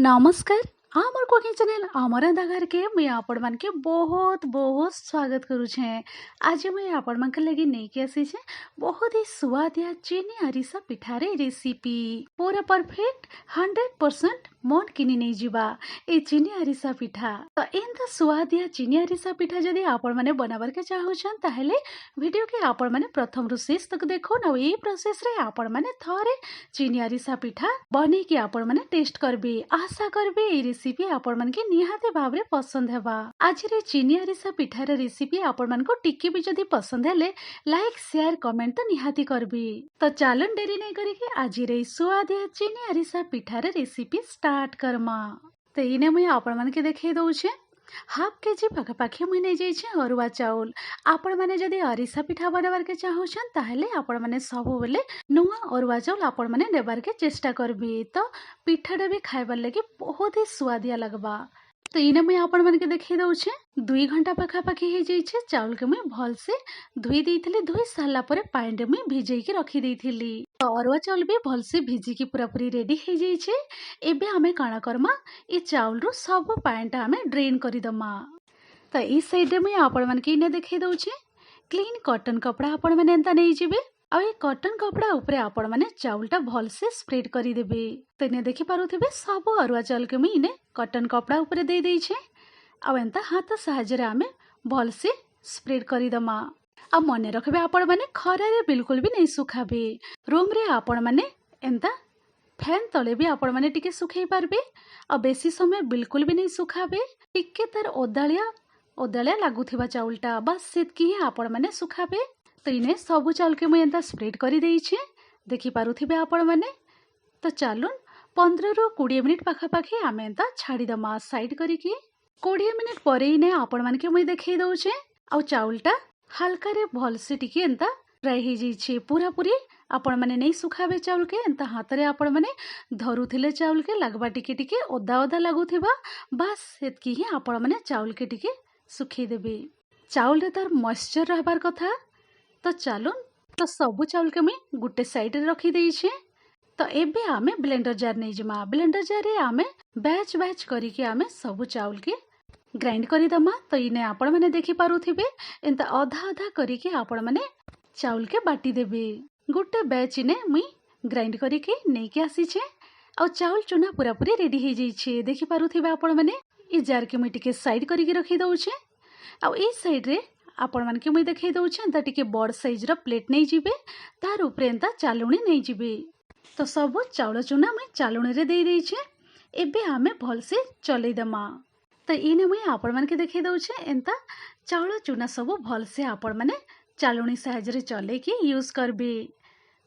नमस्कार। आमर cooking channel आमर अंधाघर के मुई आपण मान के बहुत बहुत स्वागत करू छे। आज मुई आपण मान के लगी नहीं के आसी छे बहुत ही स्वादिया चीनी अरिसा पिठारे रेसिपी पूरा परफेक्ट 100% मन किनी नहीं जीवा ए चीनी अरिसा पिठा। तो एंता स्वादिया चीनी अरिसा पिठा जदी आपण माने बनावर के चाहू छन ताहेले वीडियो के आपण माने प्रथम रु शेष तक देखो न ए प्रोसेस रे आपण माने थरे चीनी अरिसा पिठा बने कि आपण माने टेस्ट करबे। आशा करबे ए रेसिपी आपण मन के निहाते भाबरे पसंद हेबा। आज रे चीनी अरिसा पिठार रेसिपी आपण मन को टिके भी जदी पसंद हेले लाइक शेयर कमेंट तो निहाती करबे। तो चलन डेरी नहीं करी के आज रे स्वादिया चीनी अरिसा पिठार रेसिपी स्टार्ट करमा। तो इने मुई आपण मन के देखै दउ छे हाफ केजी पाखापाखी मुई नहीं जाइछे अरुआ चाउल। आपण माने जदी अरिसा पिठा बनाबार के चाहूछन ताहेले आपण माने सबु बेले नुआ अरुआ चाउल आपण माने नेबार के चेष्टा करबी। तो पिठाटा भी खाइबार लगी बहुत ही स्वादिया लगबा। तो इने मुई आपण माने के देखै दउछे 2 घंटा पाखापाखी हे जाइछे चाउल के मुई भल से धुई देइथिली। धुई साला परे पानी रे मुई भिजेई के रखी देइथिली। तो अरुआ चाउल भी भल से भिजी की पूरा पूरी रेडी हे जाइछे। एबे हमें काणा करमा ए चाउल रो सब पानीटा हमें ड्रेन करी दमा। तो ई साइड रे मुई आपण माने के इने देखै दउछे क्लीन कॉटन कपड़ा आपण माने एंता नै जिबे। आ ये कॉटन कपड़ा ऊपर आपण माने चाउलटा भल से स्प्रेड करी देबे। तो इने देखि पारुथिबे सब अरुआ चाउल के मुई इने कॉटन कपड़ा ऊपर दे देइ छे। आ एंता हाथ सहायता रे हमें भल से स्प्रेड करी दमा। आ मने रखबे आपण माने खरा रे बिल्कुल भी नहीं सुखाबे। रूम रे आपण माने एंता फैन तले भी आपण माने टिके सुखै पारबे। आ बेसी समय बिल्कुल भी नहीं सुखाबे। टिके तार ओदालिया ओदालिया लागुथिबा चाउलटा बस सेतकी ही आपण माने सुखाबे। तो इने सबु चाउल के मुई एंता स्प्रेड करी देइ छे देखि पारुथिबे आपण माने। तो चालुन 15 रु 20 मिनिट पाखापाखी आमे एंता छाड़ी दमा साइड करिकी। 20 मिनिट परे इने आपण माने के मुई देखै दउ छे। आ चाउलटा हल्का रे भल से टिके एंता फ्राई हे जाई छे पूरा पूरी आपण माने नहीं सुखाबे चाउल के। एंता हाथ रे आपण माने धरुथिले चाउल के लागबा टिके टिके ओदा ओदा लागुथिबा बस सेतकी ही आपण माने चाउल के टिके सुखै देबे। चाउल रे तार मॉइस्चर रहबार कथा। तो चलुन तो सबु चाउल के मैं गुटे साइड रे रखी देइ छे। तो एबे आमे ब्लेंडर जार नहीं जमा। ब्लेंडर जार रे आमे बैच बैच करी के आमे सबु चाउल के ग्राइंड करी दमा। तो इने आपण माने देखि पारुथिबे एंता आधा आधा करी के आपण माने चाउल के बाटी देबे। गुटे बैच इने मुई ग्राइंड करी के नै के आसी छे। आ चाउल चुना पूरा पूरी रेडी हे जाई छे देखि पारुथिबे आपण माने। ई जार के मुई टिके साइड करी के रखी दउ छे। आ ई साइड रे आपण मान के मुई देखै दउ छे एंता टिके बड़ साइज रो प्लेट नै जिबे। तार ऊपर एंता चालुणी नै जिबे। तो सब चाउल चुना मुई चालुणी रे देइ देइ छे। एबे हमें भल से चलै दमा। तो इने मुई आपण मान के देखै दउ छे एंता चाउल चुना सब भल से आपण माने चालुणी साइज रे चलै के यूज करबे।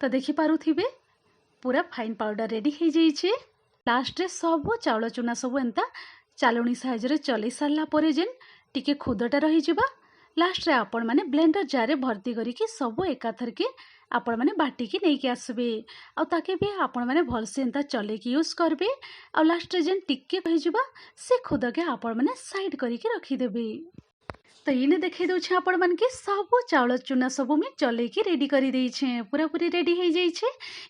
तो देखि पारुथिबे पूरा फाइन पाउडर रेडी हे जाई छे। लास्ट रे सब चाउल चुना सब एंता चालुणी साइज रे चलै सारला परे जेन टिके खुदटा रही जिबा लास्ट रे आपण माने ब्लेंडर जार रे भर्ती करी के सब एकाथर के आपण माने बाटी के नै के आसबे। आ ताके भी आपण माने भल से एंता चले के यूज करबे। आ लास्ट रे जेन टिके कहि जिबा से खुद के आपण माने साइड करी के रखी देबे। तो इने देखै दउ छे आपण मान के सब चाउल चुना सब में चले के रेडी करी देइ छे पूरा पूरी रेडी हे जाई छे।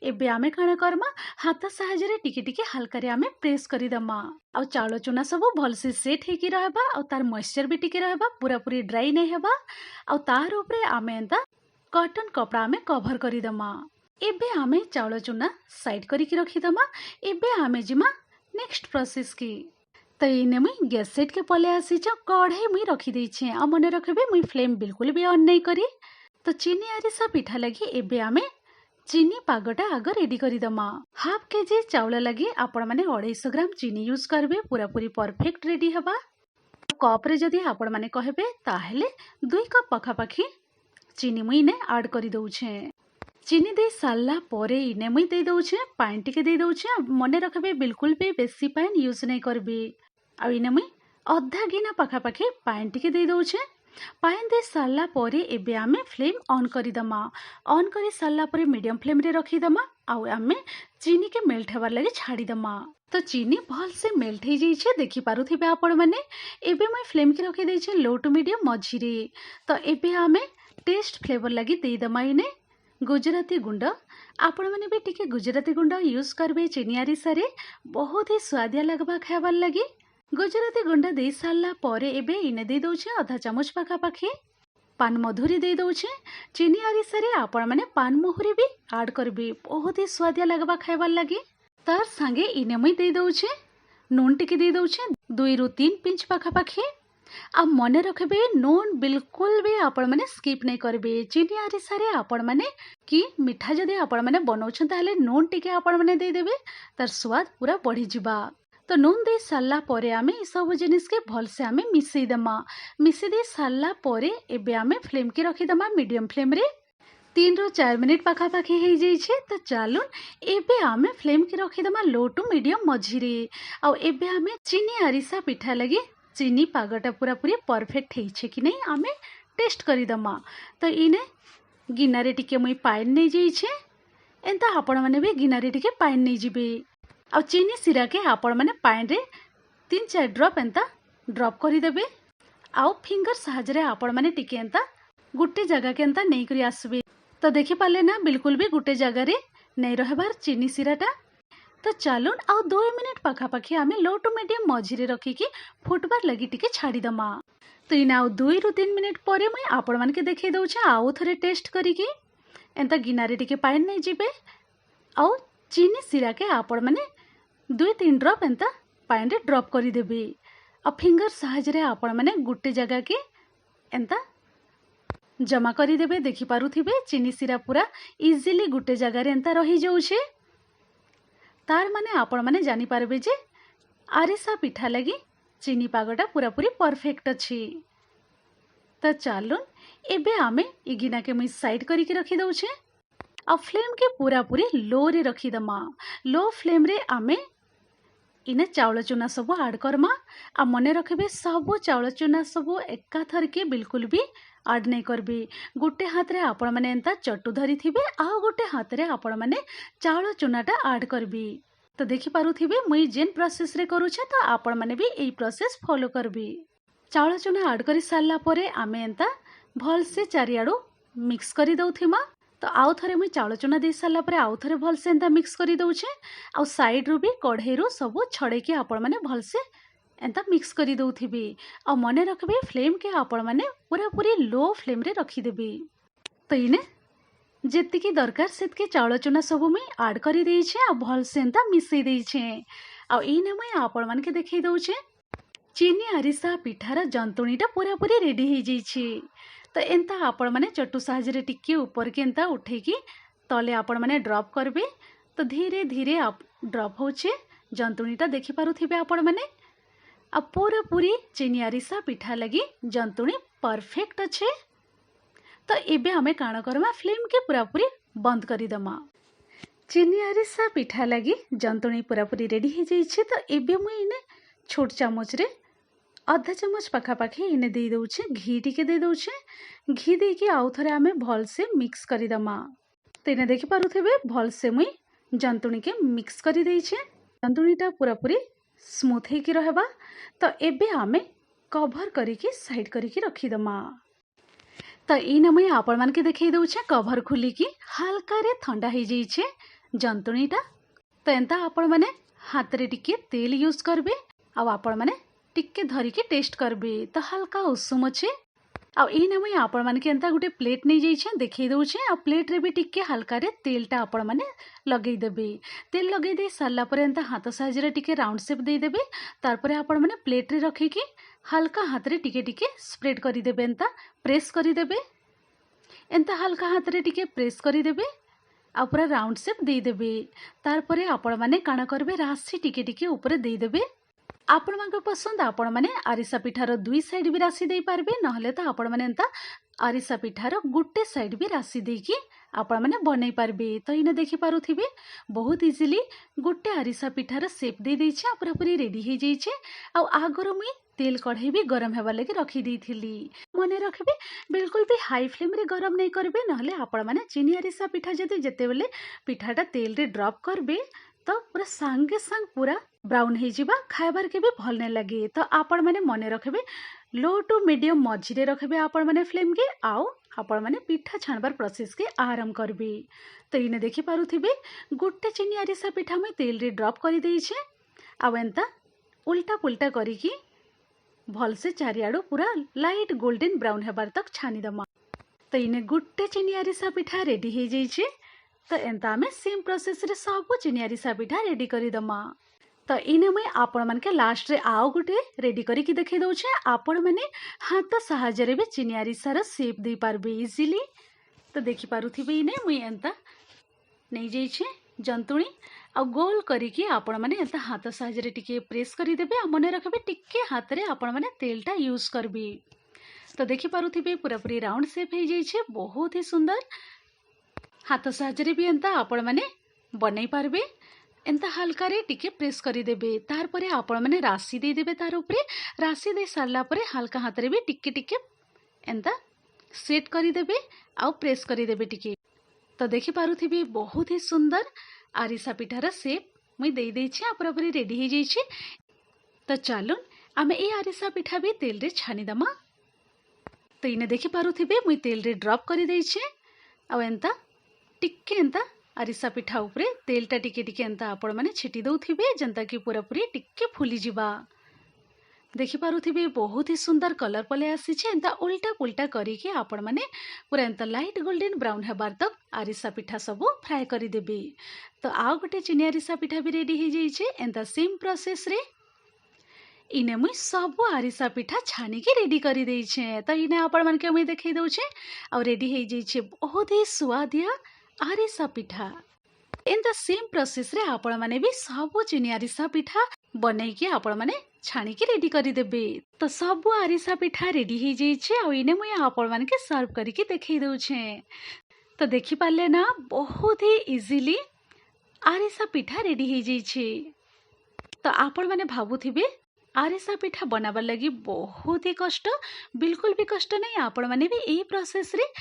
एबे आमे काणा करमा हाथ सहायता रे टिके टिके हल्का रे आमे प्रेस करी दमा। आ चाउल चुना सब भल से सेट हे की रहबा। आ तार मॉइस्चर भी टिके रहबा पूरा पूरी ड्राई नै हेबा। आ तार ऊपर आमे एंता कॉटन कपड़ा आमे कवर करी दमा। एबे आमे चाउल चुना साइड करी के रखी दमा। एबे आमे जिमा नेक्स्ट प्रोसेस की। तो इने मुई गैस सेट के पले आसी छ कढ़ाई मुई रखी देइ छे। आ मने रखबे मुई फ्लेम बिल्कुल भी ऑन नहीं करी। तो चीनी अरिसा पिठा लगी एबे आमे चीनी पागटा आग रेडी करी दमा। हाफ केजी चाउल लगी आपण माने 250 ग्राम चीनी यूज करबे पूरा पूरी परफेक्ट रेडी हबा। कप रे जदी आपण माने कहबे ताहेले 2 कप पाखापाखी चीनी मुई ने ऐड करी दउ छे। चीनी दे साला परे इने मुई दे दउ छे पानी टिके दे दउ छे। मने रखबे बिल्कुल भी बेसी पानी यूज नहीं करबे। आ इने मुई आधा गिना पाखापाखी पानी टिके दे दउ छे। पानी दे साला परे एबे आमे फ्लेम ऑन करी दमा। ऑन करी साला परे मीडियम फ्लेम रे रखी दमा। आ आमे चीनी के मेल्ट हेबार लगे छाड़ी दमा। तो चीनी भल से मेल्ट हे जाई छे देखि पारुथिबे आपण माने। एबे मुई फ्लेम के रखी देइ छे लो टू मीडियम मझी रे। तो एबे आमे टेस्ट फ्लेवर लगी दे दमा इने गुजराती गुंड आपण मैंने भी टिके गुजराती गुंड यूज करबे चीनी आरिसारे बहुत ही स्वादिया लगवा खाइबार लगी। गुजराती गुंड दे सारा पर एबे इने दे दउछे आधा चामच पाखापाखि पान मधुरी दे दउछे। चीनी आरिसारे आपण मैंने पान महुरी भी ऐड करबे बहुत ही स्वादिया लगवा खाइबार लगी। तार संगे इने मुई दे दउछे नून टिके दे दउछे 2 ରୁ 3 पिंच पाखापाखि। आ मने रखबे नून बिल्कुल भी आपण मैंने स्किप नहीं करबे। चीनी आरिसारे आपण मैंने कि मिठा जदि आपण मैंने बनाउछन ताले नून टिके आपण मैंने दे देबे तार स्वाद पूरा बढ़ी जिबा। तो नून दे सारला परे आमे ई सब जिनिस के भल से आमे मिसई दमा। मिसई दे सारला परे एबे आमे फ्लेम के रखी दमा मीडियम फ्लेम रे 3 ରୁ 4 मिनिट पाखापाखि हो जाइए। तो चलून एबे आमे फ्लेम के रखीदमा लो टू मीडियम मझिरे। आउ एबे आमे चीनी आरिसा पिठा लगी चीनी पागटा पूरा पूरी परफेक्ट है कि नहीं आमे टेस्ट करीदमा। तो इने गिनारे टिके मुई पाइन नहीं जाइए एंता आपण मैंने भी गिनारे टिके पाइन नहीं जीबे। आ चीनी सिरा के आपण मैंने पाइन रे 3-4 ड्रॉप एंता ड्रॉप करीदेबे। आउ फिंगर साहाय्य आपण मैंने टिके एंता गुटे जगह के एंता नहीं करी आसबे। तो देखि पाले ना बिल्कुल भी गुटे जगह रे नहीं रहबार चीनी सिराटा। तो चलून आउ 2 मिनिट पाखापाखि आमे लो टू मीडियम मझिरे रखिकी फुटबार लगी टिके छाड़ीदमा। तो इन आउ 2 ରୁ 3 मिनिट पर मुई आपण मानके देखै दउछे आउ थरे टेस्ट करिकी एंता गिनारे टिके पाइन नहीं जीबे। आउ चीनी सिरा के आपण माने 2-3 ड्रॉप एंता पाइन रे ड्रॉप करी देबे। आ फिंगर साहाय्य रे आपण माने गुटे जगह के एंता जमा करी देबे। देखि पारुथिबे चीनी सिरा पूरा इजीली गुटे जगह रे एंता रही जाउछे। तार माने आपण माने जानी पारबे जे आरिसा पिठा लगी चीनी पागटा पूरा पूरी परफेक्ट अछि। तो चलून एबे आमे ई गिना के मुई साइड करी के रखी दउछे। आ फ्लेम के पूरा पूरी लो रे रखी दमा। लो फ्लेम रे आमे इने चाउल चूना सब ऐड करमा। आ मने रखबे सब चाउल चूना सब एका थर के बिल्कुल भी ऐड नहीं करबे। गोटे हाथ रे आपण माने एंता चट्टू धरी थिबे आ गोटे हाथ रे आपण माने चाउल चूनाटा ऐड करबे। तो देखि पारुथिबे मुई जेन प्रोसेस रे करूछे तो आपण माने भी एई प्रोसेस फॉलो करबे। चाउल चूना ऐड करी सारला परे आमे एंता भल से चारियाडू मिक्स करी दउथिमा। तो आउ थरे मुई चाउल चूना दे सारला परे आउ थरे भल से एंता मिक्स करी दउछे। आउ साइड रू भी कढ़ई रू सब छड़े के आपण माने भल से एंता मिक्स करी दउथिबे। आ मने रखबे फ्लेम के आपण माने पूरा पूरी लो फ्लेम रे रखी देबे। तो इने जेतिकी दरकार सेतके चाउल चूना सब मुई ऐड करी देइछे आ भल से एंता मिसई देइछे। आ इने मुई आपण मानके देखै दउछे चीनी आरिसा पिठार जंतुणीटा पूरा पूरी रेडी हो जाइछे। तो एंता आपण माने चट्टू साहाय्य रे टिके ऊपर के एंता उठेकी तले आपण माने ड्रॉप करबे। तो धीरे धीरे ड्रॉप होछे जंतुणीटा देखि पारुथिबे आपण माने। आ पूरा पूरी चीनी आरिसा पिठा लगी जंतुणी परफेक्ट अच्छे। तो एबे हमें काण करमा फ्लेम के पूरा पूरी बंद करी दमा। चीनी आरिसा पिठा लगी जंतुणी पूरा पूरी रेडी हो जाइछे। तो एबे मुई इने छोट चामच रे आधा चामच पाखापाखि इने दे दउछे घी टिके दे दउछे। घी दे के आउ थरे आमे भल से मिक्स करी दमा। तो इने देखि पारुथिबे भल से मुई जंतुणी के मिक्स करी देइछे। जंतुणीटा पूरा पूरी स्मूथ है कि रहबा। तो एबे आमे कवर करिके साइड करिके रखी दमा। तो इन मुई आपण मानके देखै दउछे कवर खुलिकी हल्का रे ठंडा हो जाइछे जंतुणीटा। तो एंता आपण माने हाथ रे टिके तेल यूज करबे आ आपण माने टिके धरिके टेस्ट करबे। तो हल्का उषुम अच्छे। आ इन मुई आपण मानके एंता गुटे प्लेट नहीं जाइछे देखै दउछे। आ प्लेट रे भी टिके हल्का रे तेलटा आपण माने लगै देबे। तेल लगै दे सारला परे एंता हाथ साहाय्य रे टिके राउंड शेप दे देबे। तार परे आपण माने प्लेट रे रखिकी हल्का हाथ रे टिके टिके स्प्रेड करी देबे एंता प्रेस करी देबे। एंता हल्का हाथ रे टिके प्रेस करी देबे आ पूरा राउंड शेप दे देबे। तार परे आपण माने काना करबे राशि टिके टिके ऊपर दे देबे। आपण मानक पसंद आपण माने आरिसा पिठार 2 साइड भी राशि दे पारबे नहले तो आपण माने एंता आरिसा पिठार गुटे साइड भी राशि देकी आपण माने बनै पारबे। तो इने देखि पारुथिबे बहुत इजीली गुटे आरिसा पिठार शेप दे देइछे आ पूरा पूरी रेडी हो जाइछे। आ आगर मुई तेल कढ़ाई भी गरम हेबा लगी रखी देइथिली। मने रखबे बिल्कुल भी हाई फ्लेम रे गरम नहीं करबे नहले आपण माने चीनी आरिसा पिठा जदि जेते बेले पिठाटा तेल रे ड्रॉप करबे तो पूरा सांगे सांग पूरा ब्राउन हो जावा खाइबार के भी भल नहीं लगे। तो आपण मैंने मन रखिए लो टू मीडियम मझिरे रखिए आपण मैंने फ्लेम के आउ आपण मैंने पिठा छाणबार प्रोसेस के आरंभ करबी। तो इने देखि पारुथिबे गोटे चीनी आरिसा पिठा मुई तेल रे ड्रॉप कर देइछे आउ एंता उल्टा पुल्टा करिकी भल से चारिआडू पूरा लाइट गोल्डन ब्राउन हेबार तक छानी दमा। तो इने गोटे चीनी आरिसा पिठा रेडी हो जाइए। तो एंता आमे सेम प्रोसेस रे सब चीनी आरिसा पिठा रेडी करी दमा। तो इने मुई आपण मानके लास्ट रे आउ गुटे रेडी करिकी देखै दउछे आपण माने हाथ सहायता रे भी चीनी आरिसार शेप दे पारबे इजीली। तो देखि पारुथिबे इने मुई एंता नहीं जाइछे जंतुणी आ गोल करिकी आपण माने एंता हाथ सहायता रे टिके प्रेस करि देबे आ मने रखबे टिके हाथ रे आपण माने तेलटा यूज करबी। तो देखि पारुथिबे पूरा पूरी राउंड शेप हो जाइछे बहुत ही सुंदर। हाथ सहायता रे भी एंता आपण माने बनै पारबे। एंता हल्का रे टिके प्रेस करि देबे तार परे आपण माने राशि दे देबे तार ऊपर राशि दे सारला परे हल्का हाथ रे भी टिके टिके एंता सेट करि देबे आ प्रेस करि देबे टिके। तो देखि पारुथिबे बहुत ही सुंदर आरिसा पिठार शेप मुई दे देइछे आ पूरा पूरी रेडी हो जाइछे। तो चलुन आमे ए आरिसा पिठा भी तेल रे छानी दमा। तो इने देखि पारुथिबे मुई तेल रे ड्रॉप करि देइछे आ एंता टिके एंता आरिसा पिठा उपरे तेलटा टिके टिके एंता आपण माने छिटी दउथिबे जेंता कि पूरा पूरी टिके फुली जिबा। देखि पारुथिबे बहुत ही सुंदर कलर पले आसीछे। एंता उल्टा पुल्टा करिके आपण माने पूरा एंता लाइट गोल्डन ब्राउन हेबार तक आरिसा पिठा सब फ्राए करि देबे। तो आउ गोटे चीनी आरिसा पिठा भी रेडी हो जाइछे एंता सेम प्रोसेस रे इने मुई सब आरिसा पिठा छानी के रेडी करि देइछे। तो इने आपण मानके मुई देखै दउछे आ रेडी हो जाइछे बहुत ही स्वादिया आरिसा पिठा। एंता सेम प्रोसेस रे आपण माने भी सब चीनी आरिसा पिठा बनै के आपण माने छानी के रेडी करि देबे। तो सब आरिसा पिठा रेडी हो जाइछे आ इने मुई आपण मानके सर्व करिके देखै दउछे। तो देखि पाले ना बहुत ही इजीली आरिसा पिठा रेडी हो जाइछे। तो आपण माने भाबुथिबे आरिसा पिठा बनाबार लगी बहुत ही कष्ट बिल्कुल भी कष्ट नहीं। आपण माने भी यही प्रोसेस रे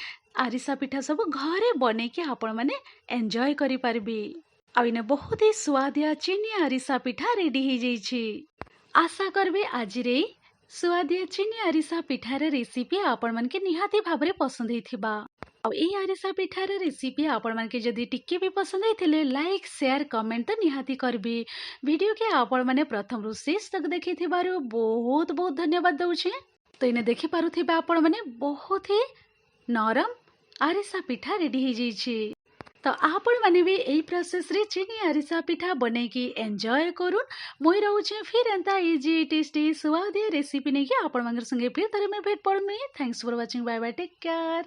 आरिसा पिठा सब घरे बने के आपण माने एंजॉय करि पारबे। आ इने बहुत ही स्वादिया चीनी आरिसा पिठा रेडी हो जाइछे। आशा करबे आज रे स्वादिया चीनी आरिसा पिठार रेसिपी आपण मानके निहाती भाबरे पसंद हेथिबा। आ ए आरिसा पिठार रेसिपी आपण मानके जदी टिके भी पसंद हेथिले लाइक शेयर कमेंट तो निहाती करबे। वीडियो के आपण माने प्रथम रु शेष तक देखिथिबारु बहुत बहुत धन्यवाद दउछे। तो इने देखि पारुथिबा आपण माने बहुत ही नरम आरिसा पिठा रेडी हो जाइछे। तो आपण माने भी यही प्रोसेस रे चीनी आरिसा पिठा बने की एंजॉय करूँ। मुई रहूचे फिर एंता इजी टेस्टी स्वादिया रेसिपी नहीं कि आपण मानकर संगे फिर तरह में भेट पड़मी। Thanks for watching bye bye take care.